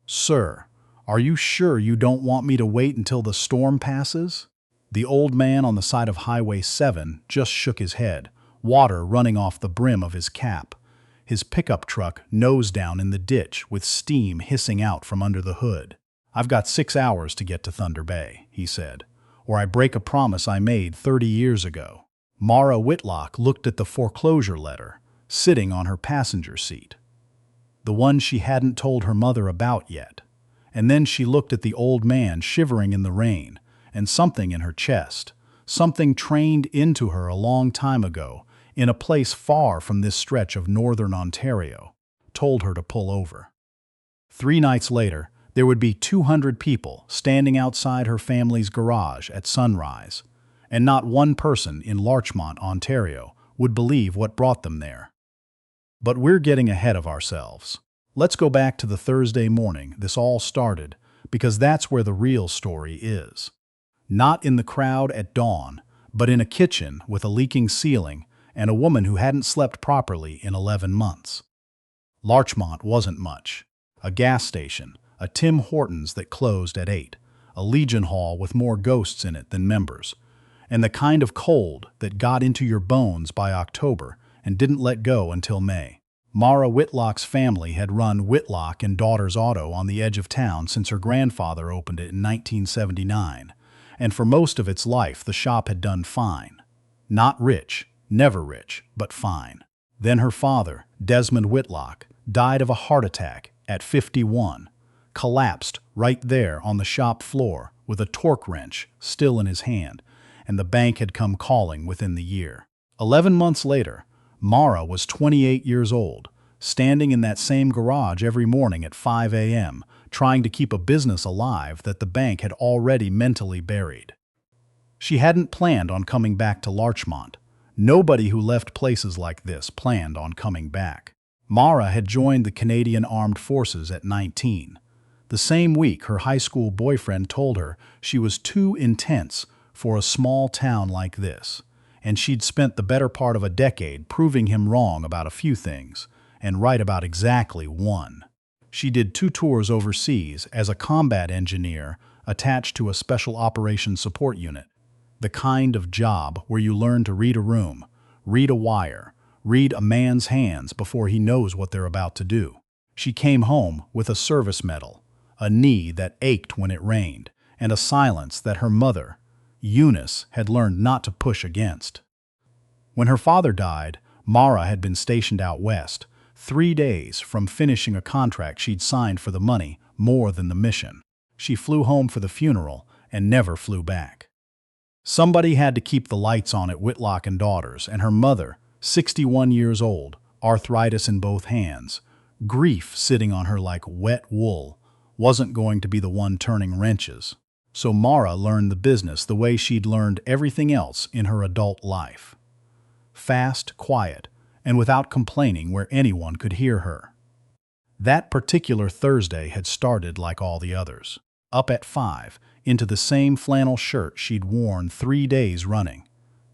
"Sir, are you sure you don't want me to wait until the storm passes?" The old man on the side of Highway 7 just shook his head, water running off the brim of his cap. His pickup truck nose down in the ditch with steam hissing out from under the hood. "I've got 6 hours to get to Thunder Bay," he said, "or I break a promise I made 30 years ago." Mara Whitlock looked at the foreclosure letter, sitting on her passenger seat. The one she hadn't told her mother about yet. And then she looked at the old man shivering in the rain, and something in her chest, something trained into her a long time ago, in a place far from this stretch of northern Ontario, told her to pull over. 3 nights later, there would be 200 people standing outside her family's garage at sunrise, and not one person in Larchmont, Ontario, would believe what brought them there. But we're getting ahead of ourselves. Let's go back to the Thursday morning this all started, because that's where the real story is. Not in the crowd at dawn, but in a kitchen with a leaking ceiling and a woman who hadn't slept properly in 11 months. Larchmont wasn't much. A gas station, a Tim Hortons that closed at 8, a Legion Hall with more ghosts in it than members, and the kind of cold that got into your bones by October and didn't let go until May. Mara Whitlock's family had run Whitlock and Daughters Auto on the edge of town since her grandfather opened it in 1979, and for most of its life the shop had done fine. Not rich, never rich, but fine. Then her father, Desmond Whitlock, died of a heart attack at 51, collapsed right there on the shop floor with a torque wrench still in his hand, and the bank had come calling within the year. 11 months later, Mara was 28 years old, standing in that same garage every morning at 5 a.m., trying to keep a business alive that the bank had already mentally buried. She hadn't planned on coming back to Larchmont. Nobody who left places like this planned on coming back. Mara had joined the Canadian Armed Forces at 19. The same week, her high school boyfriend told her she was too intense for a small town like this, and she'd spent the better part of a decade proving him wrong about a few things, and right about exactly one. She did 2 tours overseas as a combat engineer attached to a special operations support unit, the kind of job where you learn to read a room, read a wire, read a man's hands before he knows what they're about to do. She came home with a service medal, a knee that ached when it rained, and a silence that her mother, Eunice, had learned not to push against. When her father died, Mara had been stationed out west, 3 days from finishing a contract she'd signed for the money more than the mission. She flew home for the funeral and never flew back. Somebody had to keep the lights on at Whitlock and Daughters, and her mother, 61 years old, arthritis in both hands, grief sitting on her like wet wool, wasn't going to be the one turning wrenches. So Mara learned the business the way she'd learned everything else in her adult life. Fast, quiet, and without complaining where anyone could hear her. That particular Thursday had started like all the others. Up at 5, into the same flannel shirt she'd worn 3 days running.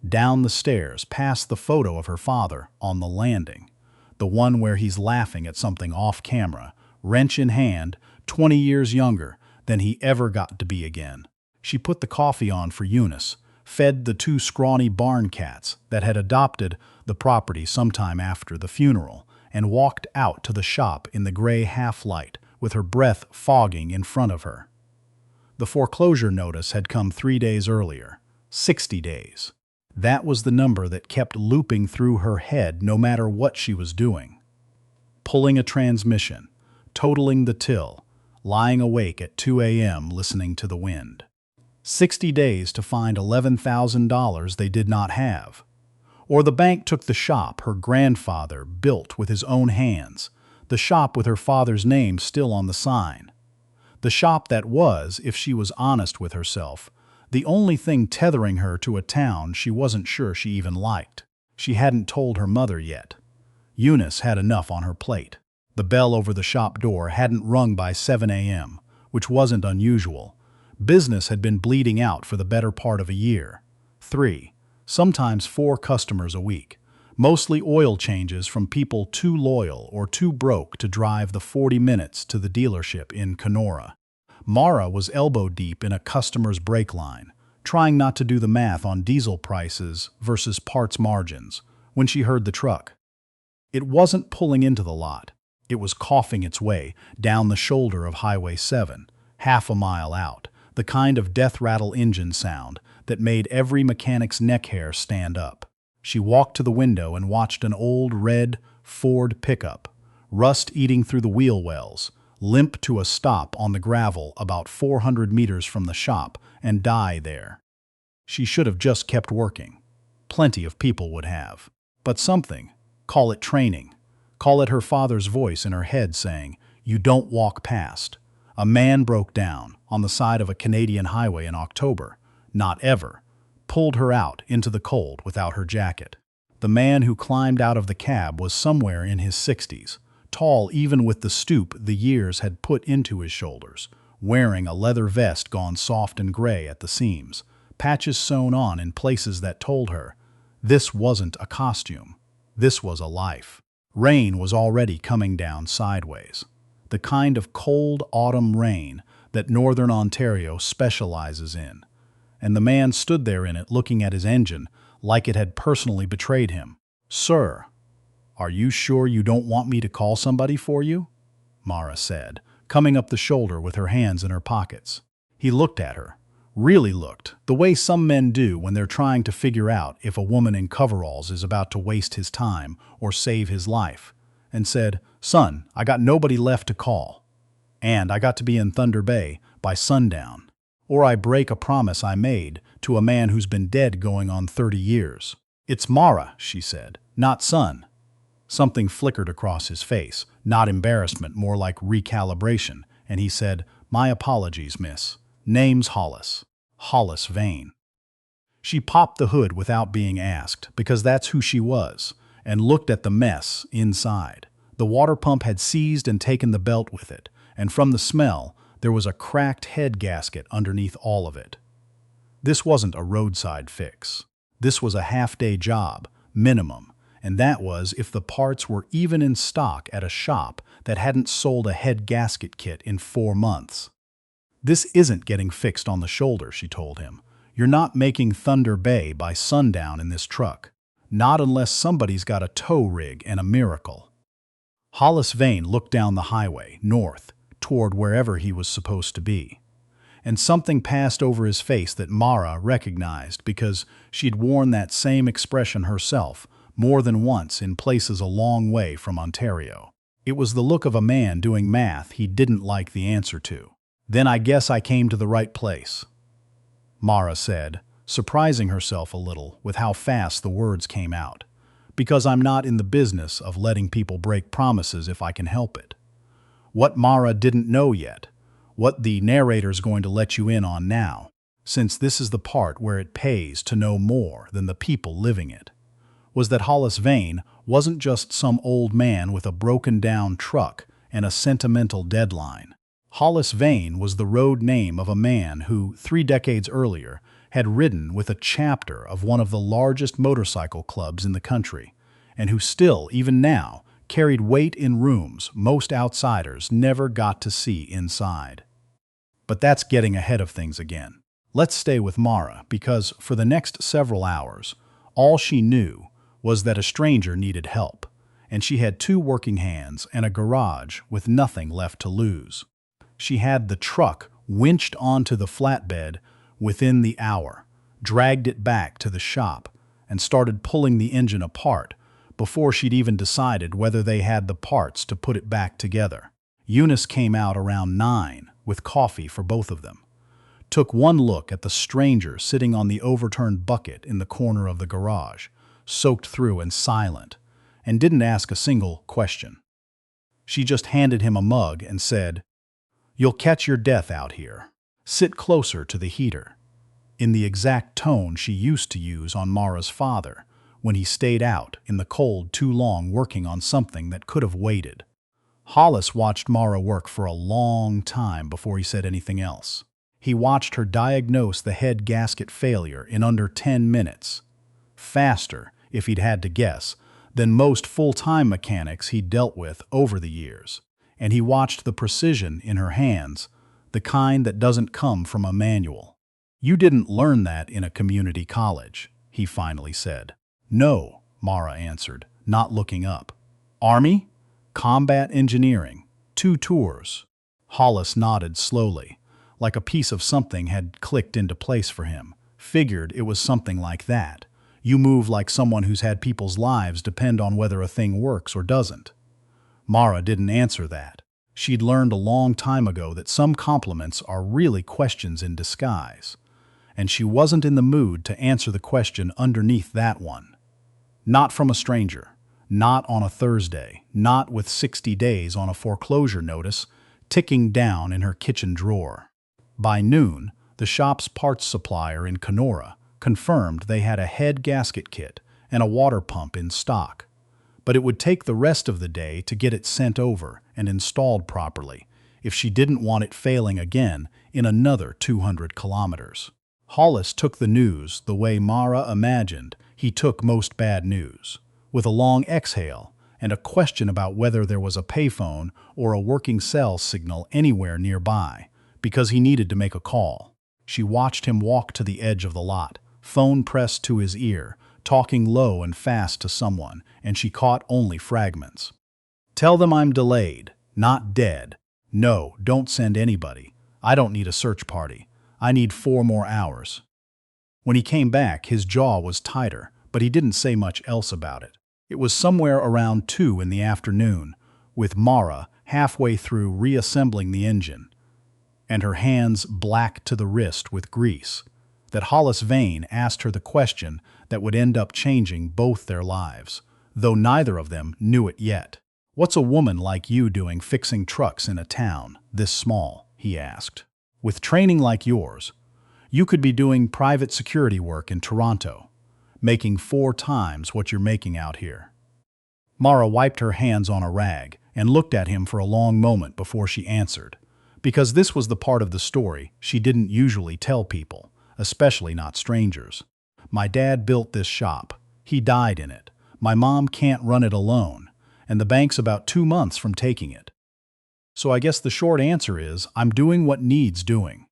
Down the stairs, past the photo of her father on the landing, the one where he's laughing at something off camera, wrench in hand, 20 years younger than he ever got to be again. She put the coffee on for Eunice, fed the 2 scrawny barn cats that had adopted the property sometime after the funeral, and walked out to the shop in the gray half-light with her breath fogging in front of her. The foreclosure notice had come 3 days earlier, 60 days. That was the number that kept looping through her head no matter what she was doing. Pulling a transmission, totaling the till, lying awake at 2 a.m. listening to the wind. 60 days to find $11,000 they did not have. Or the bank took the shop her grandfather built with his own hands, the shop with her father's name still on the sign. The shop that was, if she was honest with herself, the only thing tethering her to a town she wasn't sure she even liked. She hadn't told her mother yet. Eunice had enough on her plate. The bell over the shop door hadn't rung by 7 a.m., which wasn't unusual. Business had been bleeding out for the better part of a year. 3, sometimes 4 customers a week, Mostly oil changes from people too loyal or too broke to drive the 40 minutes to the dealership in Kenora. Mara was elbow deep in a customer's brake line, trying not to do the math on diesel prices versus parts margins, when she heard the truck. It wasn't pulling into the lot. It was coughing its way down the shoulder of Highway 7, half a mile out, the kind of death rattle engine sound that made every mechanic's neck hair stand up. She walked to the window and watched an old red Ford pickup, rust eating through the wheel wells, limp to a stop on the gravel about 400 meters from the shop and die there. She should have just kept working. Plenty of people would have. But something, call it training, call it her father's voice in her head saying, "You don't walk past." A man broke down on the side of a Canadian highway in October, not ever, pulled her out into the cold without her jacket. The man who climbed out of the cab was somewhere in his 60s, tall even with the stoop the years had put into his shoulders, wearing a leather vest gone soft and gray at the seams, patches sewn on in places that told her, this wasn't a costume, this was a life. Rain was already coming down sideways, the kind of cold autumn rain that northern Ontario specializes in, and the man stood there in it looking at his engine like it had personally betrayed him. "Sir, are you sure you don't want me to call somebody for you?" Mara said, coming up the shoulder with her hands in her pockets. He looked at her, really looked, the way some men do when they're trying to figure out if a woman in coveralls is about to waste his time or save his life, and said, "Son, I got nobody left to call. And I got to be in Thunder Bay by sundown, or I break a promise I made to a man who's been dead going on 30 years. "It's Mara," she said, "not son." Something flickered across his face, not embarrassment, more like recalibration, and he said, "My apologies, miss. Name's Hollis. Hollis Vane." She popped the hood without being asked, because that's who she was, and looked at the mess inside. The water pump had seized and taken the belt with it, and from the smell, there was a cracked head gasket underneath all of it. This wasn't a roadside fix. This was a half-day job, minimum, and that was if the parts were even in stock at a shop that hadn't sold a head gasket kit in 4 months. "This isn't getting fixed on the shoulder," she told him. "You're not making Thunder Bay by sundown in this truck. Not unless somebody's got a tow rig and a miracle." Hollis Vane looked down the highway, north, toward wherever he was supposed to be. And something passed over his face that Mara recognized because she'd worn that same expression herself more than once in places a long way from Ontario. It was the look of a man doing math he didn't like the answer to. "Then I guess I came to the right place," Mara said, surprising herself a little with how fast the words came out. "Because I'm not in the business of letting people break promises if I can help it." What Mara didn't know yet, what the narrator's going to let you in on now, since this is the part where it pays to know more than the people living it, was that Hollis Vane wasn't just some old man with a broken-down truck and a sentimental deadline. Hollis Vane was the road name of a man who, 3 decades earlier, had ridden with a chapter of one of the largest motorcycle clubs in the country, and who still, even now, carried weight in rooms most outsiders never got to see inside. But that's getting ahead of things again. Let's stay with Mara, because for the next several hours, all she knew was that a stranger needed help, and she had 2 working hands and a garage with nothing left to lose. She had the truck winched onto the flatbed within the hour, dragged it back to the shop, and started pulling the engine apart before she'd even decided whether they had the parts to put it back together. Eunice came out around 9 with coffee for both of them, took one look at the stranger sitting on the overturned bucket in the corner of the garage, soaked through and silent, and didn't ask a single question. She just handed him a mug and said, "You'll catch your death out here. Sit closer to the heater," in the exact tone she used to use on Mara's father when he stayed out in the cold too long working on something that could have waited. Hollis watched Mara work for a long time before he said anything else. He watched her diagnose the head gasket failure in under 10 minutes. Faster, if he'd had to guess, than most full-time mechanics he'd dealt with over the years, and he watched the precision in her hands, the kind that doesn't come from a manual. "You didn't learn that in a community college," he finally said. "No," Mara answered, not looking up. "Army? Combat engineering. 2 tours." Hollis nodded slowly, like a piece of something had clicked into place for him. "Figured it was something like that. You move like someone who's had people's lives depend on whether a thing works or doesn't." Mara didn't answer that. She'd learned a long time ago that some compliments are really questions in disguise, and she wasn't in the mood to answer the question underneath that one. Not from a stranger. Not on a Thursday. Not with 60 days on a foreclosure notice ticking down in her kitchen drawer. By noon, the shop's parts supplier in Kenora confirmed they had a head gasket kit and a water pump in stock, but it would take the rest of the day to get it sent over and installed properly if she didn't want it failing again in another 200 kilometers. Hollis took the news the way Mara imagined he took most bad news, with a long exhale and a question about whether there was a payphone or a working cell signal anywhere nearby, because he needed to make a call. She watched him walk to the edge of the lot, phone pressed to his ear, talking low and fast to someone, and she caught only fragments. "Tell them I'm delayed, not dead. No, don't send anybody. I don't need a search party. I need 4 more hours." When he came back, his jaw was tighter, but he didn't say much else about it. It was somewhere around 2 in the afternoon, with Mara halfway through reassembling the engine, and her hands black to the wrist with grease, that Hollis Vane asked her the question that would end up changing both their lives, though neither of them knew it yet. "What's a woman like you doing fixing trucks in a town this small?" he asked. "With training like yours, you could be doing private security work in Toronto, making 4 times what you're making out here." Mara wiped her hands on a rag and looked at him for a long moment before she answered, because this was the part of the story she didn't usually tell people, especially not strangers. "My dad built this shop. He died in it. My mom can't run it alone, and the bank's about 2 months from taking it. So I guess the short answer is I'm doing what needs doing."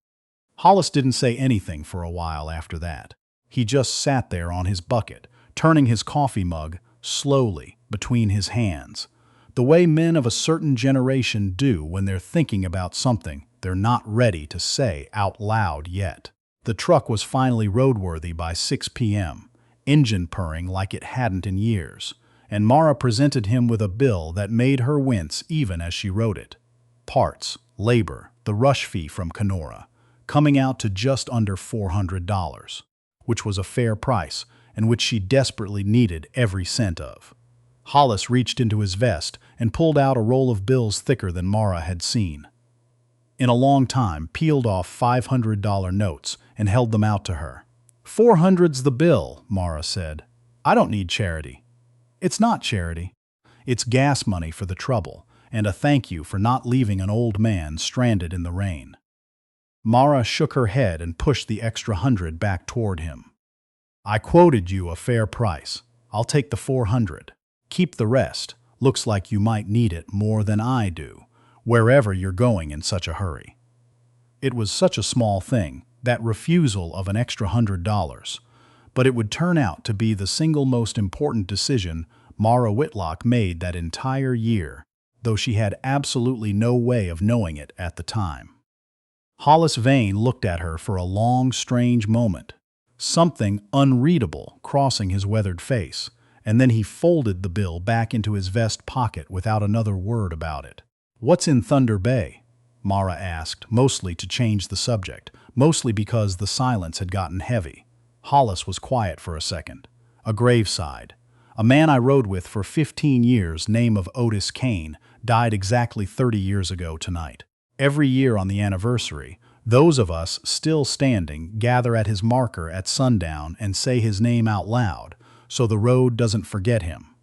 Hollis didn't say anything for a while after that. He just sat there on his bucket, turning his coffee mug slowly between his hands, the way men of a certain generation do when they're thinking about something they're not ready to say out loud yet. The truck was finally roadworthy by 6 p.m., engine purring like it hadn't in years, and Mara presented him with a bill that made her wince even as she wrote it. Parts, labor, the rush fee from Kenora, coming out to just under $400, which was a fair price and which she desperately needed every cent of. Hollis reached into his vest and pulled out a roll of bills thicker than Mara had seen. In a long time, peeled off $500 notes and held them out to her. "400's the bill," Mara said. "I don't need charity." "It's not charity. It's gas money for the trouble, and a thank you for not leaving an old man stranded in the rain." Mara shook her head and pushed the extra 100 back toward him. "I quoted you a fair price. I'll take the 400. Keep the rest. Looks like you might need it more than I do, wherever you're going in such a hurry." It was such a small thing, that refusal of an extra $100, but it would turn out to be the single most important decision Mara Whitlock made that entire year, though she had absolutely no way of knowing it at the time. Hollis Vane looked at her for a long, strange moment, something unreadable crossing his weathered face, and then he folded the bill back into his vest pocket without another word about it. "What's in Thunder Bay?" Mara asked, mostly to change the subject, mostly because the silence had gotten heavy. Hollis was quiet for a second. "A graveside. A man I rode with for 15 years, name of Otis Kane, died exactly 30 years ago tonight. Every year on the anniversary, those of us still standing gather at his marker at sundown and say his name out loud, so the road doesn't forget him.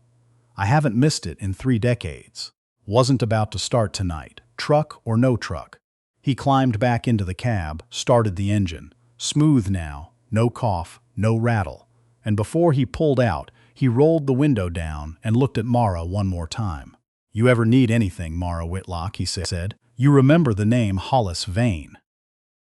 I haven't missed it in 3 decades. Wasn't about to start tonight, truck or no truck." He climbed back into the cab, started the engine. Smooth now, no cough, no rattle. And before he pulled out, He rolled the window down and looked at Mara one more time. "You ever need anything, Mara Whitlock," he said. "You remember the name Hollis Vane."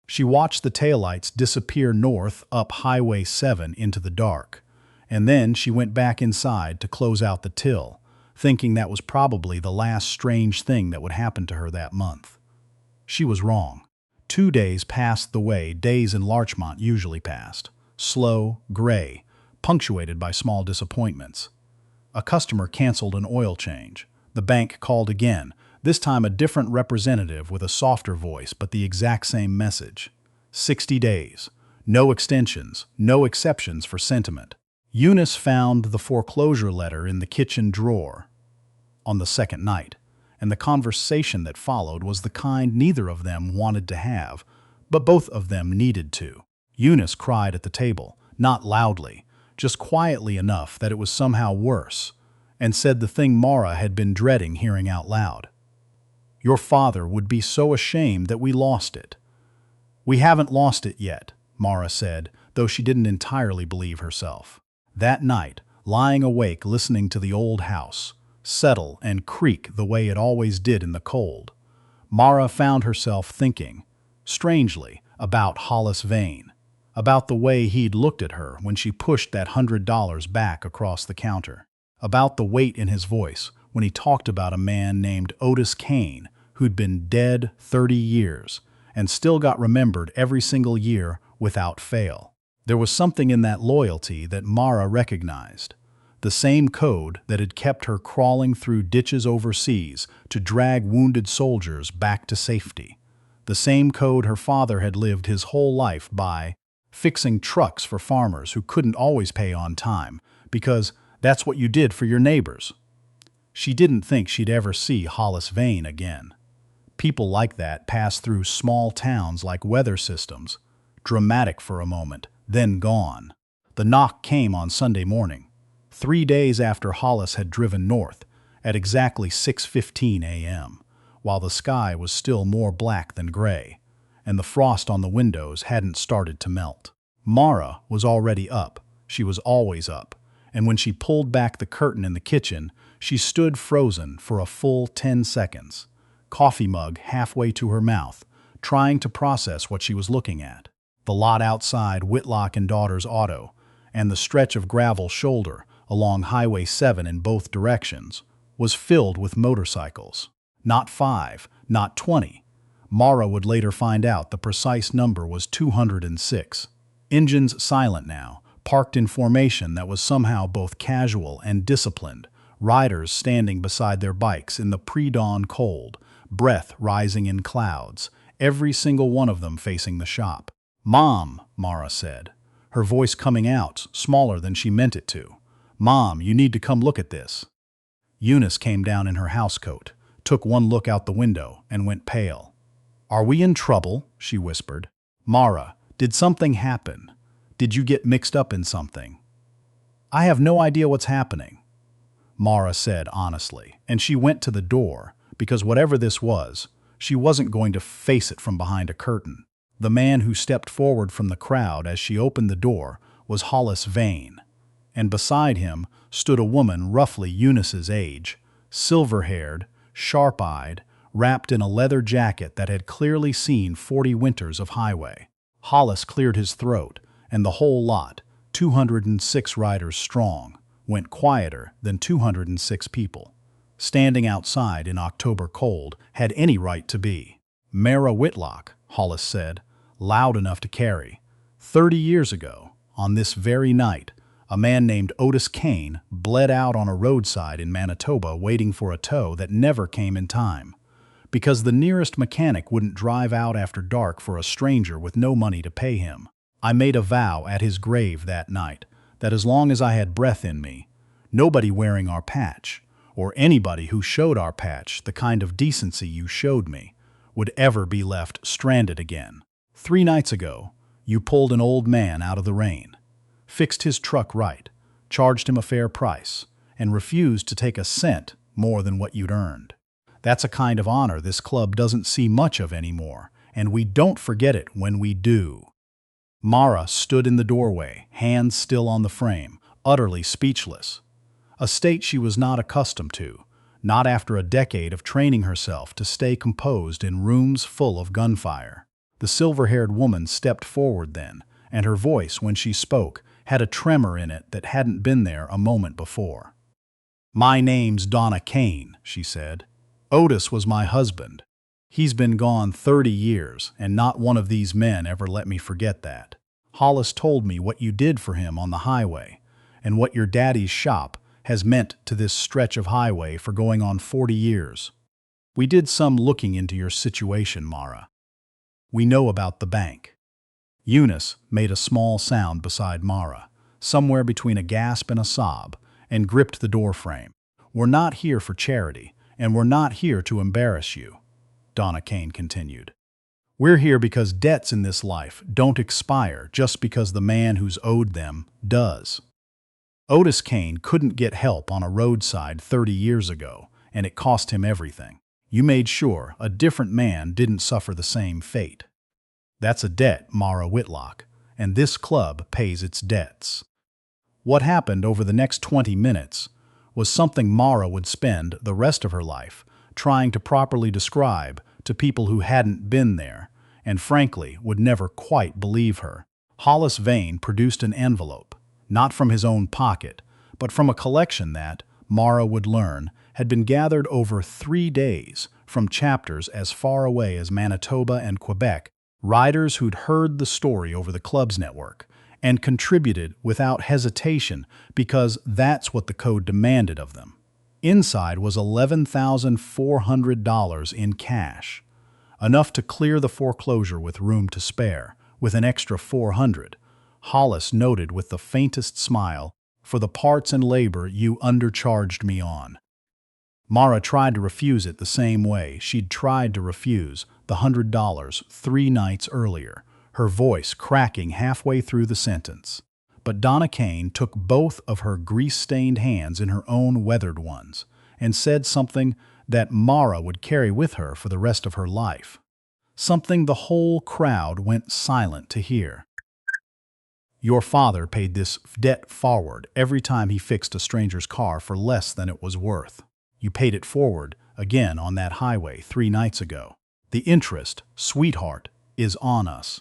She watched the taillights disappear north up Highway 7 into the dark, and then she went back inside to close out the till, thinking that was probably the last strange thing that would happen to her that month. She was wrong. 2 days passed the way days in Larchmont usually passed, slow, gray, punctuated by small disappointments. A customer canceled an oil change. The bank called again, this time a different representative with a softer voice but the exact same message. 60 days. No extensions, no exceptions for sentiment. Eunice found the foreclosure letter in the kitchen drawer on the second night, and the conversation that followed was the kind neither of them wanted to have, but both of them needed to. Eunice cried at the table, not loudly, just quietly enough that it was somehow worse, and said the thing Mara had been dreading hearing out loud. "Your father would be so ashamed that we lost it." "We haven't lost it yet," Mara said, though she didn't entirely believe herself. That night, lying awake listening to the old house settle and creak the way it always did in the cold, Mara found herself thinking, strangely, about Hollis Vane, about the way he'd looked at her when she pushed that $100 back across the counter, about the weight in his voice when he talked about a man named Otis Kane who'd been dead 30 years and still got remembered every single year without fail. There was something in that loyalty that Mara recognized, the same code that had kept her crawling through ditches overseas to drag wounded soldiers back to safety, the same code her father had lived his whole life by, fixing trucks for farmers who couldn't always pay on time, because that's what you did for your neighbors. She didn't think she'd ever see Hollis Vane again. People like that pass through small towns like weather systems, dramatic for a moment, then gone. The knock came on Sunday morning, 3 days after Hollis had driven north, at exactly 6:15 a.m., while the sky was still more black than gray, and the frost on the windows hadn't started to melt. Mara was already up. She was always up, and when she pulled back the curtain in the kitchen, she stood frozen for a full 10 seconds, coffee mug halfway to her mouth, trying to process what she was looking at. The lot outside Whitlock and Daughter's auto, and the stretch of gravel shoulder along Highway 7 in both directions, was filled with motorcycles. Not 5, not 20. Mara would later find out the precise number was 206. Engines silent now, parked in formation that was somehow both casual and disciplined, riders standing beside their bikes in the pre-dawn cold, breath rising in clouds, every single one of them facing the shop. "Mom," Mara said, her voice coming out, smaller than she meant it to. "Mom, you need to come look at this." Eunice came down in her housecoat, took one look out the window, and went pale. "Are we in trouble?" she whispered. "Mara, did something happen? Did you get mixed up in something?" "I have no idea what's happening," Mara said honestly, and she went to the door, because whatever this was, she wasn't going to face it from behind a curtain. The man who stepped forward from the crowd as she opened the door was Hollis Vane, and beside him stood a woman roughly Eunice's age, silver-haired, sharp-eyed, wrapped in a leather jacket that had clearly seen 40 winters of highway. Hollis cleared his throat, and the whole lot, 206 riders strong, went quieter than 206 people, standing outside in October cold, had any right to be. "Mara Whitlock," Hollis said, loud enough to carry. 30 years ago, on this very night, a man named Otis Kane bled out on a roadside in Manitoba waiting for a tow that never came in time, because the nearest mechanic wouldn't drive out after dark for a stranger with no money to pay him. I made a vow at his grave that night that as long as I had breath in me, nobody wearing our patch, or anybody who showed our patch the kind of decency you showed me, would ever be left stranded again. 3 nights ago, you pulled an old man out of the rain, fixed his truck right, charged him a fair price, and refused to take a cent more than what you'd earned. That's a kind of honor this club doesn't see much of anymore, and we don't forget it when we do. Mara stood in the doorway, hands still on the frame, utterly speechless. A state she was not accustomed to, not after a decade of training herself to stay composed in rooms full of gunfire. The silver-haired woman stepped forward then, and her voice, when she spoke, had a tremor in it that hadn't been there a moment before. "My name's Donna Kane," she said. "Otis was my husband. He's been gone 30 years, and not one of these men ever let me forget that. Hollis told me what you did for him on the highway, and what your daddy's shop has meant to this stretch of highway for going on 40 years. We did some looking into your situation, Mara. We know about the bank." Eunice made a small sound beside Mara, somewhere between a gasp and a sob, and gripped the doorframe. "We're not here for charity, and we're not here to embarrass you," Donna Kane continued. "We're here because debts in this life don't expire just because the man who's owed them does. Otis Kane couldn't get help on a roadside 30 years ago, and it cost him everything. You made sure a different man didn't suffer the same fate. That's a debt, Mara Whitlock, and this club pays its debts." What happened over the next 20 minutes was something Mara would spend the rest of her life trying to properly describe to people who hadn't been there, and frankly would never quite believe her. Hollis Vane produced an envelope, not from his own pocket, but from a collection that, Mara would learn, had been gathered over 3 days from chapters as far away as Manitoba and Quebec, riders who'd heard the story over the club's network and contributed without hesitation because that's what the code demanded of them. Inside was $11,400 in cash, enough to clear the foreclosure with room to spare, with an extra $400. Hollis noted with the faintest smile, "For the parts and labor you undercharged me on." Mara tried to refuse it the same way she'd tried to refuse the $100 3 nights earlier, her voice cracking halfway through the sentence. But Donna Kane took both of her grease-stained hands in her own weathered ones and said something that Mara would carry with her for the rest of her life. Something the whole crowd went silent to hear. "Your father paid this debt forward every time he fixed a stranger's car for less than it was worth. You paid it forward again on that highway 3 nights ago. The interest, sweetheart, is on us."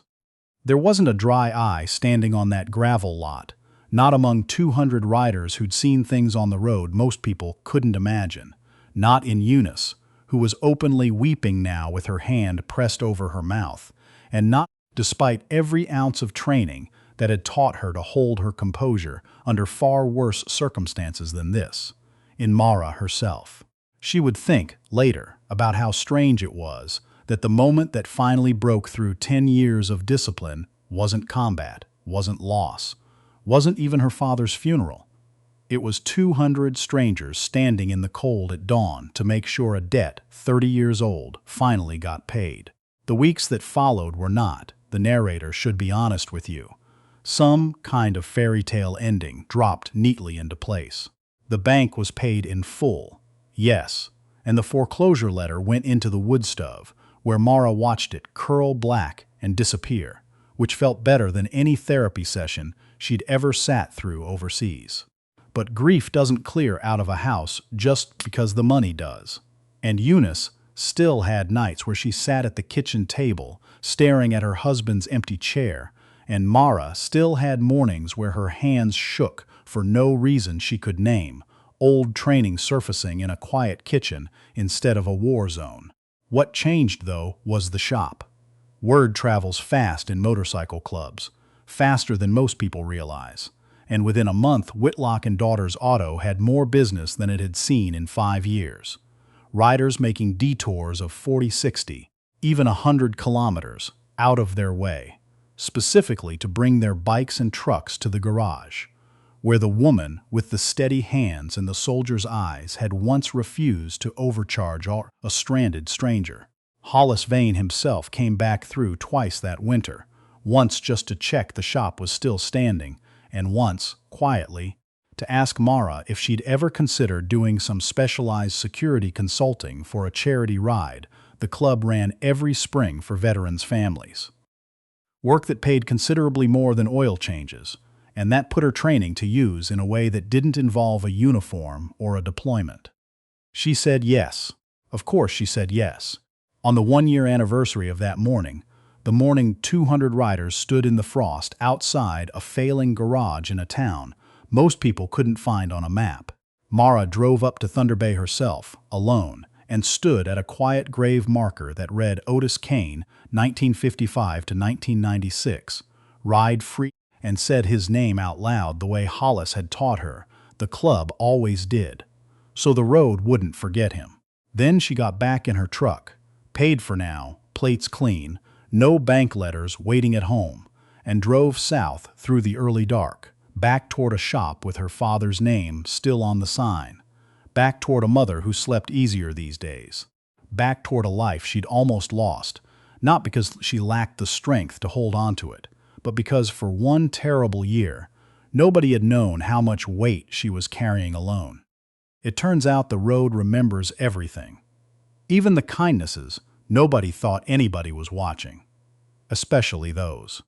There wasn't a dry eye standing on that gravel lot, not among 200 riders who'd seen things on the road most people couldn't imagine, not in Eunice, who was openly weeping now with her hand pressed over her mouth, and not despite every ounce of training that had taught her to hold her composure under far worse circumstances than this, in Mara herself. She would think, later, about how strange it was that the moment that finally broke through 10 years of discipline wasn't combat, wasn't loss, wasn't even her father's funeral. It was 200 strangers standing in the cold at dawn to make sure a debt 30 years old finally got paid. The weeks that followed were not, the narrator should be honest with you, some kind of fairy tale ending dropped neatly into place. The bank was paid in full, yes, and the foreclosure letter went into the wood stove, where Mara watched it curl black and disappear, which felt better than any therapy session she'd ever sat through overseas. But grief doesn't clear out of a house just because the money does. And Eunice still had nights where she sat at the kitchen table, staring at her husband's empty chair, and Mara still had mornings where her hands shook for no reason she could name, old training surfacing in a quiet kitchen instead of a war zone. What changed, though, was the shop. Word travels fast in motorcycle clubs, faster than most people realize, and within a month Whitlock and Daughters Auto had more business than it had seen in 5 years. Riders making detours of 40, 60, even 100 kilometers out of their way, specifically to bring their bikes and trucks to the garage, where the woman with the steady hands and the soldier's eyes had once refused to overcharge a stranded stranger. Hollis Vane himself came back through twice that winter, once just to check the shop was still standing, and once, quietly, to ask Mara if she'd ever considered doing some specialized security consulting for a charity ride the club ran every spring for veterans' families. Work that paid considerably more than oil changes, and that put her training to use in a way that didn't involve a uniform or a deployment. She said yes. Of course she said yes. On the 1-year anniversary of that morning, the morning 200 riders stood in the frost outside a failing garage in a town most people couldn't find on a map. Mara drove up to Thunder Bay herself, alone, and stood at a quiet grave marker that read Otis Kane, 1955 to 1996, ride free, and said his name out loud the way Hollis had taught her. The club always did, so the road wouldn't forget him. Then she got back in her truck, paid for now, plates clean, no bank letters waiting at home, and drove south through the early dark, back toward a shop with her father's name still on the sign, back toward a mother who slept easier these days, back toward a life she'd almost lost, not because she lacked the strength to hold on to it, but because for one terrible year, nobody had known how much weight she was carrying alone. It turns out the road remembers everything. Even the kindnesses nobody thought anybody was watching, especially those.